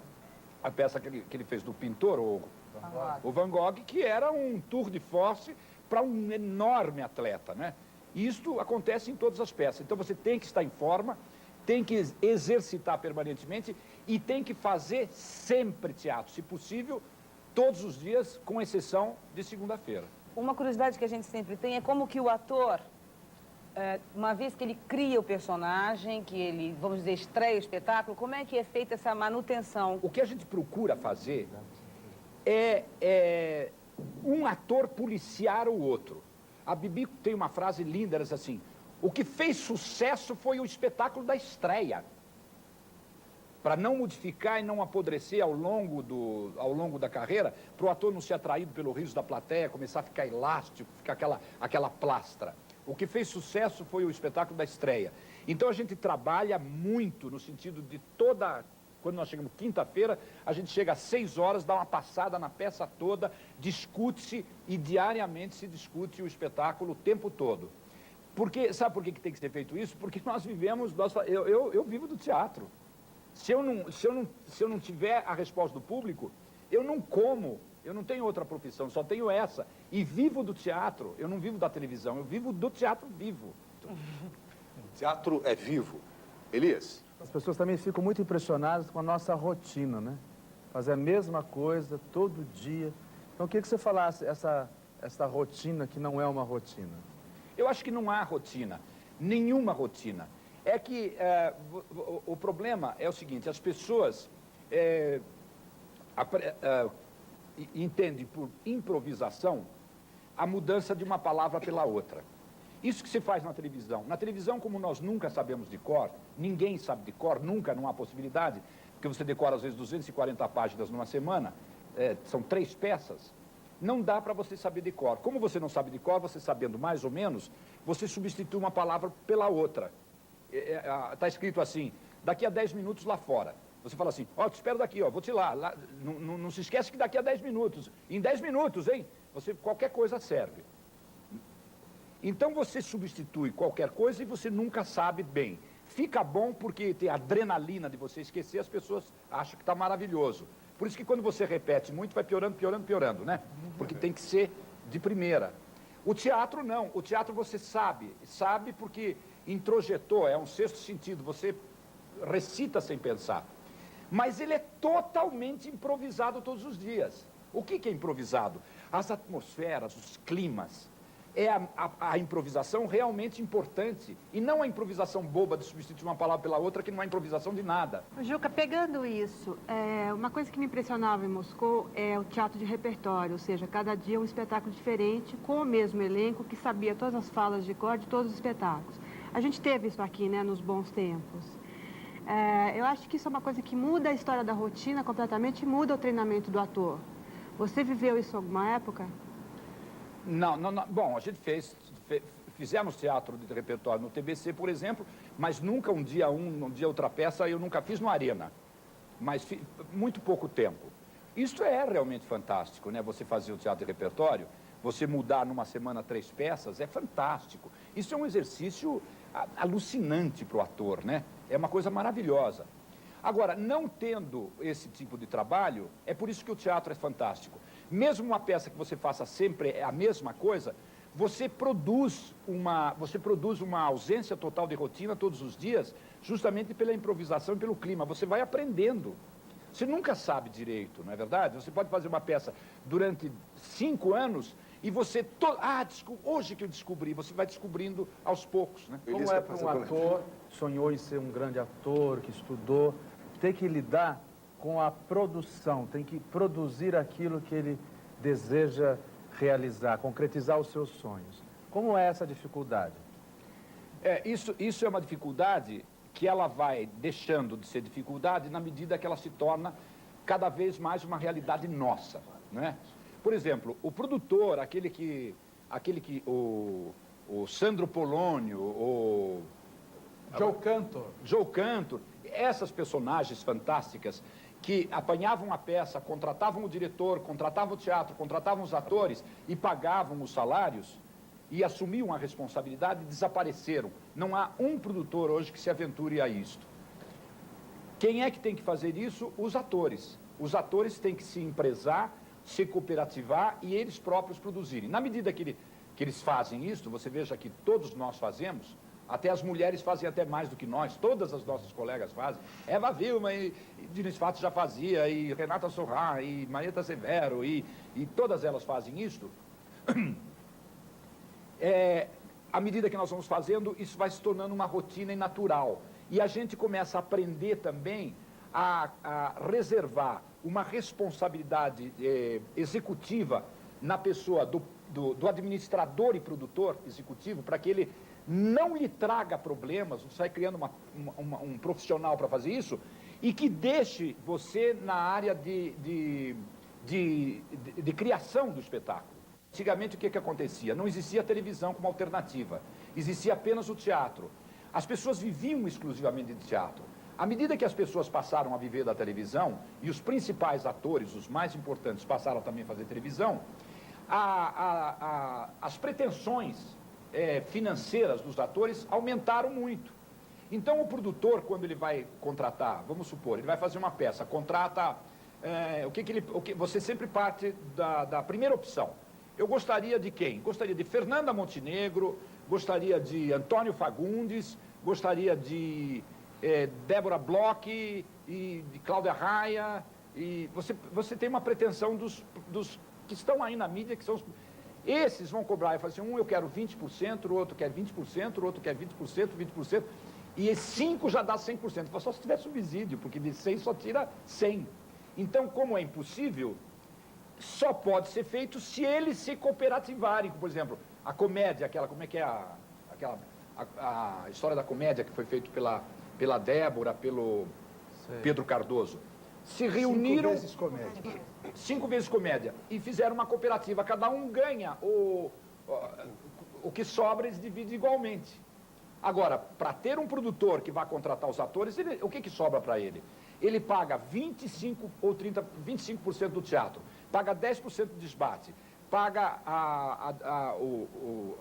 a peça que ele fez do pintor, o Van Gogh, que era um tour de force para um enorme atleta, né? E isto acontece em todas as peças. Então você tem que estar em forma, tem que exercitar permanentemente e tem que fazer sempre teatro, se possível, todos os dias, com exceção de segunda-feira. Uma curiosidade que a gente sempre tem é como que o ator, uma vez que ele cria o personagem, que ele, vamos dizer, estreia o espetáculo, como é que é feita essa manutenção? O que a gente procura fazer é um ator policiar o outro. A Bibi tem uma frase linda, ela diz assim: o que fez sucesso foi o espetáculo da estreia. Para não modificar e não apodrecer ao longo da carreira, para o ator não ser atraído pelo riso da plateia, começar a ficar elástico, ficar aquela plastra. O que fez sucesso foi o espetáculo da estreia. Então a gente trabalha muito no sentido de toda... Quando nós chegamos quinta-feira, a gente chega às 6 horas, dá uma passada na peça toda, discute-se e diariamente se discute o espetáculo o tempo todo. Porque, sabe por que tem que ser feito isso? Porque nós vivemos... Eu vivo do teatro. Se eu não tiver a resposta do público, eu não como. Eu não tenho outra profissão, só tenho essa. E vivo do teatro, eu não vivo da televisão, eu vivo do teatro vivo. O teatro é vivo. Elias? As pessoas também ficam muito impressionadas com a nossa rotina, né? Fazer a mesma coisa todo dia. Então, eu queria que você falasse essa rotina que não é uma rotina. Eu acho que não há rotina, nenhuma rotina. É que o problema é o seguinte, as pessoas entendem por improvisação a mudança de uma palavra pela outra. Isso que se faz na televisão. Na televisão, como nós nunca sabemos de cor, ninguém sabe de cor, nunca, não há possibilidade, porque você decora às vezes 240 páginas numa semana, são 3 peças, não dá para você saber de cor. Como você não sabe de cor, você sabendo mais ou menos, você substitui uma palavra pela outra. Está escrito assim, daqui a 10 minutos lá fora. Você fala assim, ó, te espero daqui, ó, vou te ir lá. Não se esquece que daqui a 10 minutos. Em 10 minutos, hein? Qualquer coisa serve. Então você substitui qualquer coisa e você nunca sabe bem. Fica bom porque tem a adrenalina de você esquecer, as pessoas acham que está maravilhoso. Por isso que quando você repete muito, vai piorando, piorando, piorando, né? Porque tem que ser de primeira. O teatro não, o teatro você sabe porque introjetou, é um sexto sentido, você recita sem pensar. Mas ele é totalmente improvisado todos os dias. O que é improvisado? As atmosferas, os climas. É a improvisação realmente importante. E não a improvisação boba de substituir uma palavra pela outra, que não é improvisação de nada. Juca, pegando isso, uma coisa que me impressionava em Moscou é o teatro de repertório, ou seja, cada dia um espetáculo diferente, com o mesmo elenco, que sabia todas as falas de cor de todos os espetáculos. A gente teve isso aqui, né, nos bons tempos. Eu acho que isso é uma coisa que muda a história da rotina completamente e muda o treinamento do ator. Você viveu isso em alguma época? Não. Bom, a gente fizemos teatro de repertório no TBC, por exemplo, mas nunca um dia outra peça, eu nunca fiz no Arena. Mas muito pouco tempo. Isso é realmente fantástico, né? Você fazer o teatro de repertório, você mudar numa semana 3 peças, é fantástico. Isso é um exercício alucinante para o ator, né? É uma coisa maravilhosa. Agora, não tendo esse tipo de trabalho, é por isso que o teatro é fantástico. Mesmo uma peça que você faça sempre a mesma coisa, você produz uma ausência total de rotina todos os dias, justamente pela improvisação e pelo clima. Você vai aprendendo. Você nunca sabe direito, não é verdade? Você pode fazer uma peça durante 5 anos e você... hoje que eu descobri, você vai descobrindo aos poucos, né? Como é para um ator, sonhou em ser um grande ator, que estudou, tem que lidar com a produção, tem que produzir aquilo que ele deseja realizar, concretizar os seus sonhos. Como é essa dificuldade? Isso é uma dificuldade que ela vai deixando de ser dificuldade na medida que ela se torna cada vez mais uma realidade nossa, né? Por exemplo, o produtor, o Sandro Polonio, o Joe Cantor, essas personagens fantásticas que apanhavam a peça, contratavam o diretor, contratavam o teatro, contratavam os atores e pagavam os salários e assumiam a responsabilidade, desapareceram. Não há um produtor hoje que se aventure a isto. Quem é que tem que fazer isso? Os atores. Os atores têm que se empresar, se cooperativar e eles próprios produzirem. Na medida que eles fazem isso, você veja que todos nós fazemos, até as mulheres fazem até mais do que nós, todas as nossas colegas fazem. Eva Vilma e Diniz Fato já fazia, e Renata Sorrá, e Marieta Severo, e todas elas fazem isso. À medida que nós vamos fazendo, isso vai se tornando uma rotina e natural. E a gente começa a aprender também a reservar uma responsabilidade executiva na pessoa do administrador e produtor executivo, para que ele não lhe traga problemas, você vai criando um profissional para fazer isso, e que deixe você na área de criação do espetáculo. Antigamente, o que acontecia? Não existia televisão como alternativa, existia apenas o teatro. As pessoas viviam exclusivamente de teatro. À medida que as pessoas passaram a viver da televisão, e os principais atores, os mais importantes, passaram também a fazer televisão, as pretensões financeiras dos atores aumentaram muito. Então, o produtor, quando ele vai contratar, vamos supor, ele vai fazer uma peça, contrata... você sempre parte da primeira opção. Eu gostaria de quem? Gostaria de Fernanda Montenegro, gostaria de Antônio Fagundes, gostaria de Débora Bloch e de Cláudia Raia. E você tem uma pretensão dos que estão aí na mídia, que são esses vão cobrar e falar assim, eu quero 20%, o outro quer 20%, o outro quer 20%, 20%, e 5 já dá 100%. Só se tiver subsídio, porque de 100 só tira 100. Então, como é impossível, só pode ser feito se eles se cooperativarem. Por exemplo, a comédia, como é que é a história da comédia que foi feita pela Débora, pelo Pedro Cardoso. Se reuniram... 5 vezes comédia. 5 vezes comédia. E fizeram uma cooperativa. Cada um ganha o que sobra, eles dividem igualmente. Agora, para ter um produtor que vai contratar os atores, o que sobra para ele? Ele paga 25% ou 25% do teatro, paga 10% do desbate, paga a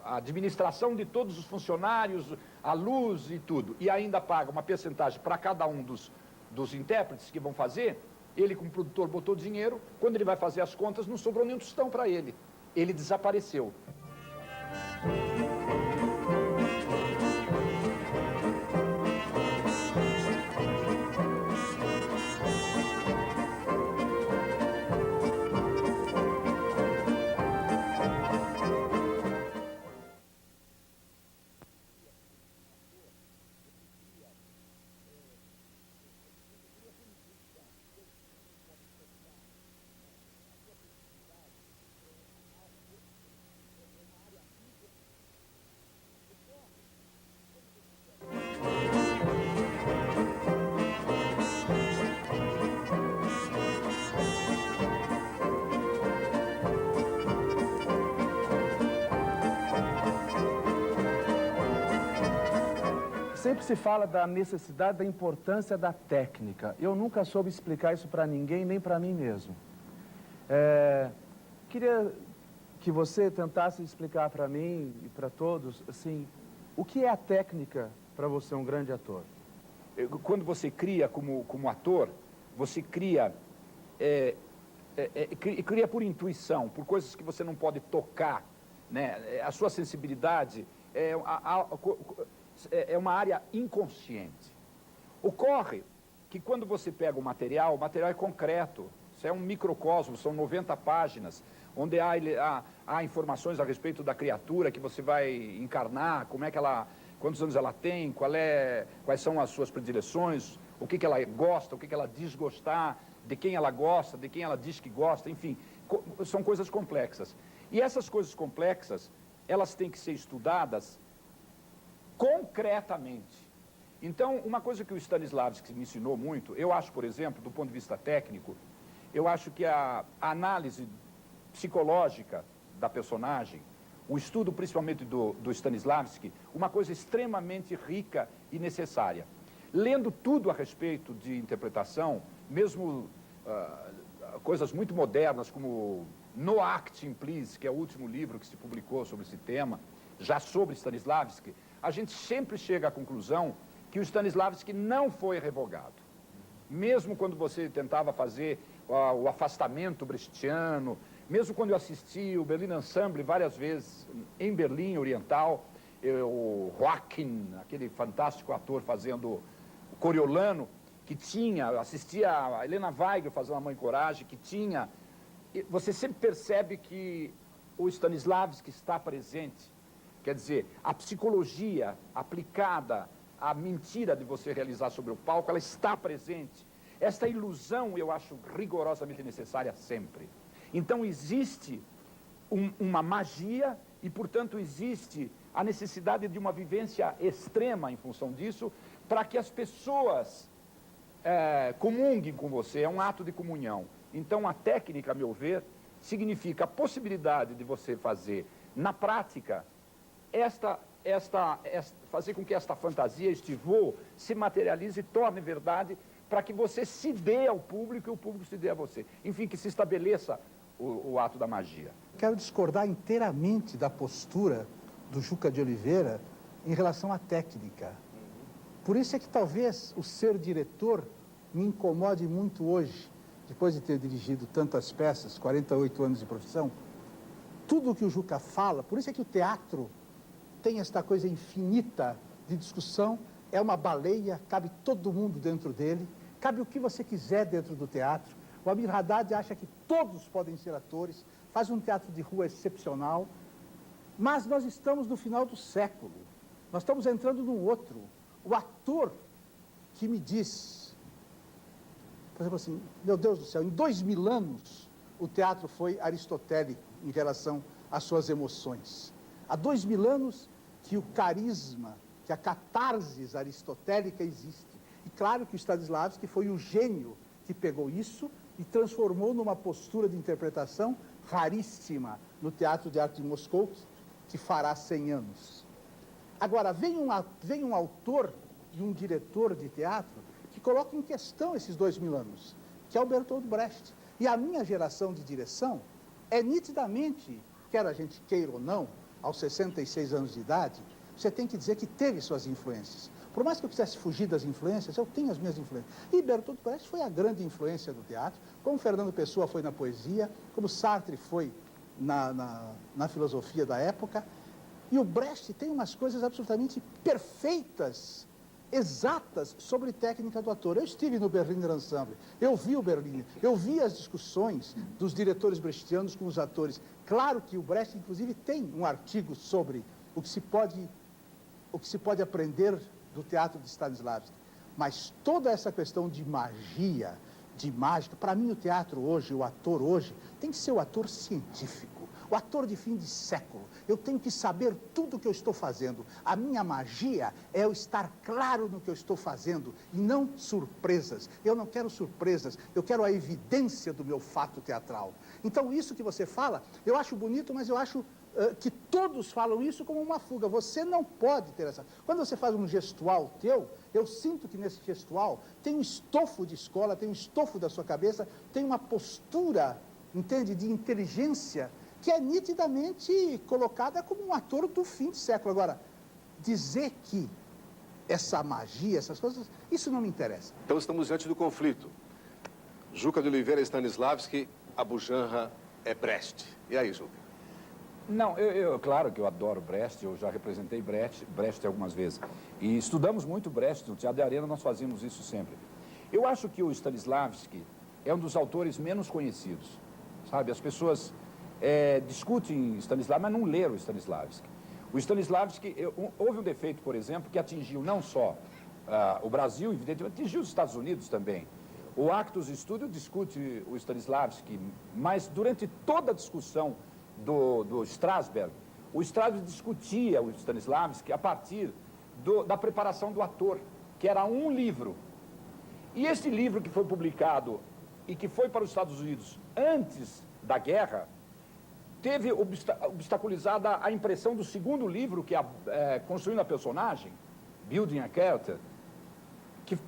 administração de todos os funcionários, a luz e tudo, e ainda paga uma percentagem para cada um dos intérpretes que vão fazer. Ele, como produtor, botou dinheiro, quando ele vai fazer as contas, não sobrou nem um tostão para ele. Ele desapareceu. Sempre se fala da necessidade, da importância da técnica. Eu nunca soube explicar isso para ninguém, nem para mim mesmo. Queria que você tentasse explicar para mim e para todos, assim, o que é a técnica para você, um grande ator? Quando você cria como ator, você cria por intuição, por coisas que você não pode tocar, né? A sua sensibilidade é uma área inconsciente. Ocorre que quando você pega o material é concreto, isso é um microcosmo, são 90 páginas, onde há informações a respeito da criatura que você vai encarnar, quantos anos ela tem, quais são as suas predileções, o que ela gosta, o que ela diz gostar, de quem ela gosta, de quem ela diz que gosta, enfim, são coisas complexas. E essas coisas complexas, elas têm que ser estudadas concretamente. Então, uma coisa que o Stanislavski me ensinou muito, eu acho, por exemplo, do ponto de vista técnico, eu acho que a análise psicológica da personagem, o estudo principalmente do Stanislavski, uma coisa extremamente rica e necessária. Lendo tudo a respeito de interpretação, mesmo coisas muito modernas, como No Acting, Please, que é o último livro que se publicou sobre esse tema, já sobre Stanislavski, a gente sempre chega à conclusão que o Stanislavski não foi revogado. Mesmo quando você tentava fazer o afastamento brechtiano, mesmo quando eu assisti o Berlin Ensemble várias vezes em Berlim Oriental, o Joaquim, aquele fantástico ator fazendo o Coriolano, assistia a Helena Weigel fazendo A Mãe Coragem, você sempre percebe que o Stanislavski está presente. Quer dizer, a psicologia aplicada à mentira de você realizar sobre o palco, ela está presente. Esta ilusão eu acho rigorosamente necessária sempre. Então existe uma magia e, portanto, existe a necessidade de uma vivência extrema em função disso, para que as pessoas comunguem com você, é um ato de comunhão. Então a técnica, a meu ver, significa a possibilidade de você fazer, na prática, fazer com que esta fantasia, este voo, se materialize e torne verdade, para que você se dê ao público e o público se dê a você. Enfim, que se estabeleça o ato da magia. Quero discordar inteiramente da postura do Juca de Oliveira em relação à técnica. Por isso é que talvez o ser diretor me incomode muito hoje, depois de ter dirigido tantas peças, 48 anos de profissão. Tudo o que o Juca fala, por isso é que o teatro tem esta coisa infinita de discussão, é uma baleia, cabe todo mundo dentro dele, cabe o que você quiser dentro do teatro. O Amir Haddad acha que todos podem ser atores, faz um teatro de rua excepcional, mas nós estamos no final do século, nós estamos entrando num outro. O ator que me diz, por exemplo assim, meu Deus do céu, em 2000 anos o teatro foi aristotélico em relação às suas emoções. Há 2000 anos que o carisma, que a catarse aristotélica existe. E claro que o Stanislavski foi o gênio que pegou isso e transformou numa postura de interpretação raríssima no Teatro de Arte de Moscou, que fará 100 anos. Agora, vem um autor e um diretor de teatro que coloca em questão esses 2000 anos, que é o Bertolt Brecht. E a minha geração de direção é nitidamente, quer a gente queira ou não, aos 66 anos de idade, você tem que dizer que teve suas influências. Por mais que eu quisesse fugir das influências, eu tenho as minhas influências. E Bertolt Brecht foi a grande influência do teatro, como Fernando Pessoa foi na poesia, como Sartre foi na filosofia da época. E o Brecht tem umas coisas absolutamente perfeitas, exatas, sobre técnica do ator. Eu estive no Berliner Ensemble, eu vi o Berliner, eu vi as discussões dos diretores brechtianos com os atores. Claro que o Brecht, inclusive, tem um artigo sobre o que se pode aprender do teatro de Stanislavski. Mas toda essa questão de magia, de mágica, para mim o teatro hoje, o ator hoje, tem que ser o ator científico, o ator de fim de século. Eu tenho que saber tudo o que eu estou fazendo. A minha magia é eu estar claro no que eu estou fazendo e não surpresas. Eu não quero surpresas, eu quero a evidência do meu fato teatral. Então isso que você fala, eu acho bonito, mas eu acho que todos falam isso como uma fuga. Você não pode ter essa... Quando você faz um gestual teu, eu sinto que nesse gestual tem um estofo de escola, tem um estofo da sua cabeça, tem uma postura, entende, de inteligência, que é nitidamente colocada como um ator do fim de século. Agora, dizer que essa magia, essas coisas, isso não me interessa. Então estamos diante do conflito. Juca de Oliveira é Stanislavski, Abu Janra é Brecht. E aí, Juca? Não, claro que eu adoro Brecht, eu já representei Brecht algumas vezes. E estudamos muito Brecht, no Teatro de Arena nós fazíamos isso sempre. Eu acho que o Stanislavski é um dos autores menos conhecidos, sabe? As pessoas discutem Stanislavski, mas não leram o Stanislavski. O Stanislavski, houve um defeito, por exemplo, que atingiu não só o Brasil, evidentemente, atingiu os Estados Unidos também. O Actos Studio discute o Stanislavski, mas durante toda a discussão do Strasberg, o Strasberg discutia o Stanislavski a partir da preparação do ator, que era um livro. E esse livro que foi publicado e que foi para os Estados Unidos antes da guerra, teve obstaculizada a impressão do segundo livro, que é Construindo a Personagem, Building a Character,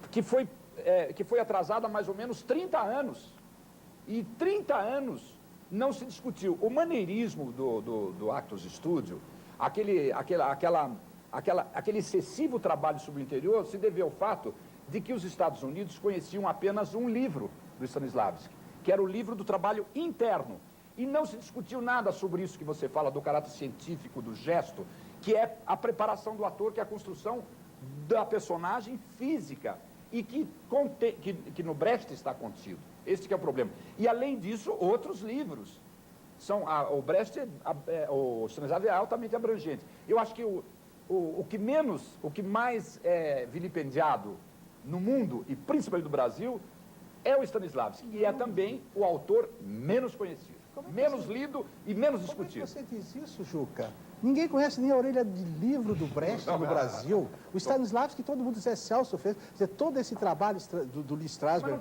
que foi atrasada há mais ou menos 30 anos. E 30 anos não se discutiu. O maneirismo do Actos Studio, aquele excessivo trabalho sobre o interior, se deveu ao fato de que os Estados Unidos conheciam apenas um livro do Stanislavski, que era o livro do trabalho interno. E não se discutiu nada sobre isso que você fala, do caráter científico, do gesto, que é a preparação do ator, que é a construção da personagem física, e que no Brecht está contido. Esse que é o problema. E, além disso, outros livros. O Brecht, o Stanislavski é altamente abrangente. Eu acho que o que mais é vilipendiado no mundo, e principalmente no Brasil, é o Stanislavski, e é também o autor menos conhecido, menos lido e menos discutido. Como é que você diz isso, Juca? Ninguém conhece nem a orelha de livro do Brecht no Brasil. O Stanislavski, todo mundo diz, Celso fez, todo esse trabalho do Lee Strasberg,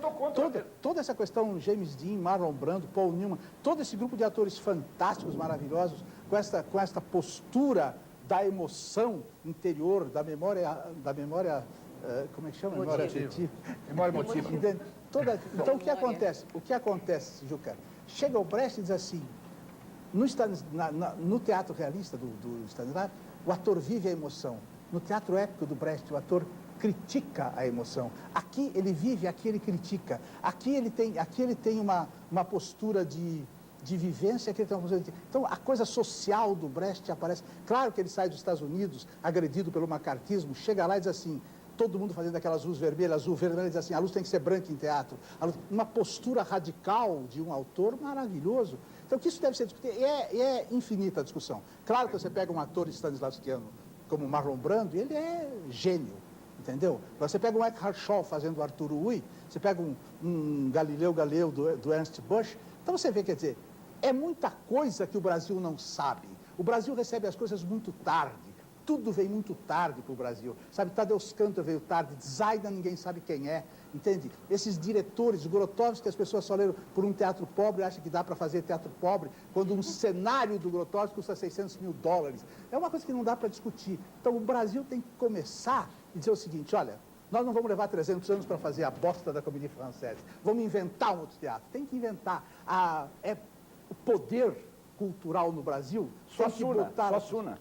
toda essa questão, James Dean, Marlon Brando, Paul Newman, todo esse grupo de atores fantásticos, maravilhosos, com esta postura da emoção interior, da memória, como é que chama? Memória afetiva. Memória emotiva. Então, o que acontece? O que acontece, Juca? Chega o Brecht e diz assim, no teatro realista do Stanislavski, o ator vive a emoção. No teatro épico do Brecht, o ator critica a emoção. Aqui ele vive, aqui ele critica. Aqui ele tem uma postura de vivência, aqui ele tem uma postura de... Então, a coisa social do Brecht aparece. Claro que ele sai dos Estados Unidos, agredido pelo macartismo, chega lá e diz assim, todo mundo fazendo aquelas luzes vermelhas, azul, vermelho, diz assim, a luz tem que ser branca em teatro. Uma postura radical de um autor maravilhoso. Então, que isso deve ser discutido. E é infinita a discussão. Claro que você pega um ator stanislavskiano como Marlon Brando, ele é gênio, entendeu? Você pega um Eckhard Scholl fazendo Arturo Ui, você pega um Galileu Galileu do Ernst Busch, então você vê, quer dizer, é muita coisa que o Brasil não sabe. O Brasil recebe as coisas muito tarde. Tudo vem muito tarde para o Brasil. Sabe, Tadeusz Kantor veio tarde, Zaydan ninguém sabe quem é, entende? Esses diretores, Grotowski, que as pessoas só leram por um teatro pobre, acham que dá para fazer teatro pobre, quando um cenário do Grotowski custa $600 mil. É uma coisa que não dá para discutir. Então, o Brasil tem que começar e dizer o seguinte, olha, nós não vamos levar 300 anos para fazer a bosta da Comédie Française. Vamos inventar um outro teatro. Tem que inventar. O poder cultural no Brasil... Suassuna.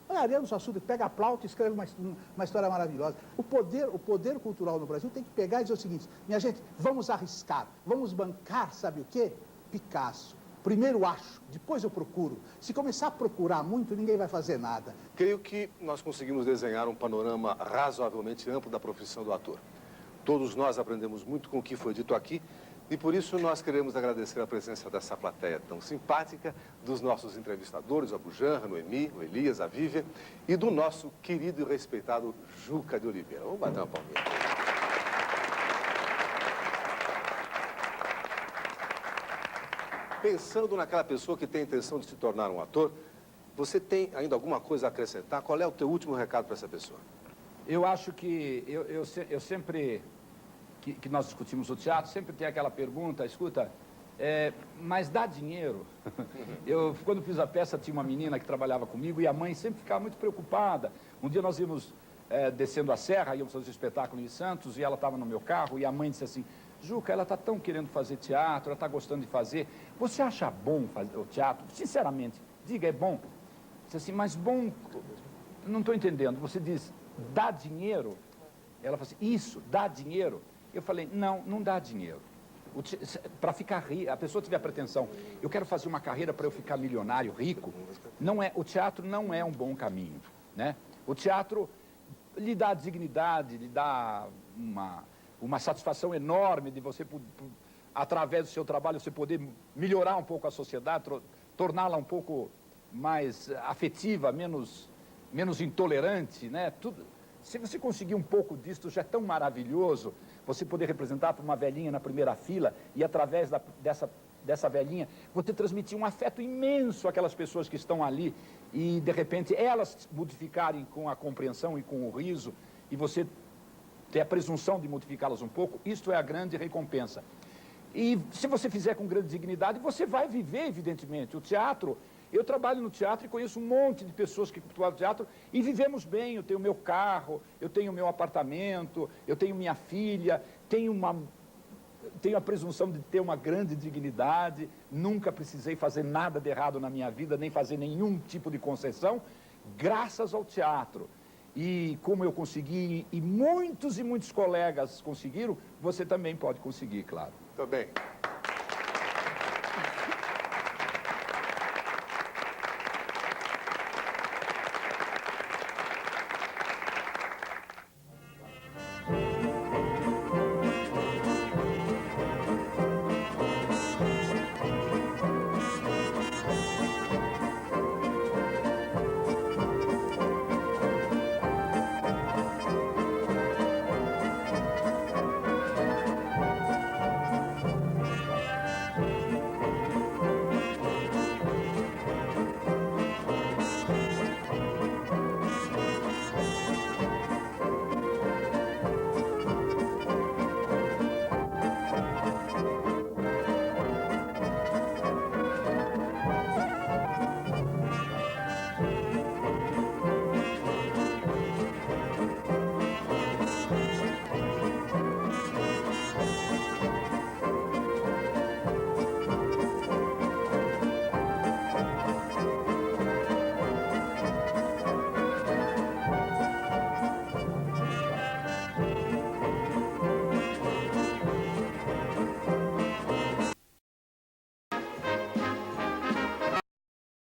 Ariano Suassuna pega a flauta e escreve uma história maravilhosa. O poder cultural no Brasil tem que pegar e dizer o seguinte, minha gente, vamos arriscar, vamos bancar, sabe o quê? Picasso. Primeiro acho, depois eu procuro. Se começar a procurar muito, ninguém vai fazer nada. Creio que nós conseguimos desenhar um panorama razoavelmente amplo da profissão do ator. Todos nós aprendemos muito com o que foi dito aqui, e por isso nós queremos agradecer a presença dessa plateia tão simpática, dos nossos entrevistadores, o Abujanra, Noemi, o Elias, a Vívia, e do nosso querido e respeitado Juca de Oliveira. Vamos bater uma palminha. Pensando naquela pessoa que tem a intenção de se tornar um ator, você tem ainda alguma coisa a acrescentar? Qual é o teu último recado para essa pessoa? Eu acho que eu sempre... que nós discutimos o teatro, sempre tem aquela pergunta, escuta, mas dá dinheiro? Quando fiz a peça, tinha uma menina que trabalhava comigo e a mãe sempre ficava muito preocupada. Um dia nós íamos descendo a serra, íamos fazer um espetáculo em Santos e ela estava no meu carro e a mãe disse assim, Juca, ela está tão querendo fazer teatro, ela está gostando de fazer, você acha bom fazer o teatro? Sinceramente, diga, é bom? Disse assim, mas bom, não estou entendendo. Você diz, dá dinheiro? Ela falou assim, isso, dá dinheiro? Eu falei, não dá dinheiro. Para ficar rico, a pessoa tiver a pretensão, eu quero fazer uma carreira para eu ficar milionário, rico, o teatro não é um bom caminho, né? O teatro lhe dá dignidade, lhe dá uma satisfação enorme de você, através do seu trabalho, você poder melhorar um pouco a sociedade, torná-la um pouco mais afetiva, menos intolerante, né? Se você conseguir um pouco disso, já é tão maravilhoso você poder representar para uma velhinha na primeira fila e, através dessa velhinha, você transmitir um afeto imenso àquelas pessoas que estão ali e, de repente, elas modificarem com a compreensão e com o riso e você ter a presunção de modificá-las um pouco, isto é a grande recompensa. E se você fizer com grande dignidade, você vai viver, evidentemente. O teatro... Eu trabalho no teatro e conheço um monte de pessoas que atuam no teatro e vivemos bem. Eu tenho meu carro, eu tenho meu apartamento, eu tenho minha filha, tenho a presunção de ter uma grande dignidade, nunca precisei fazer nada de errado na minha vida, nem fazer nenhum tipo de concessão, graças ao teatro. E como eu consegui, e muitos colegas conseguiram, você também pode conseguir, claro. Muito bem.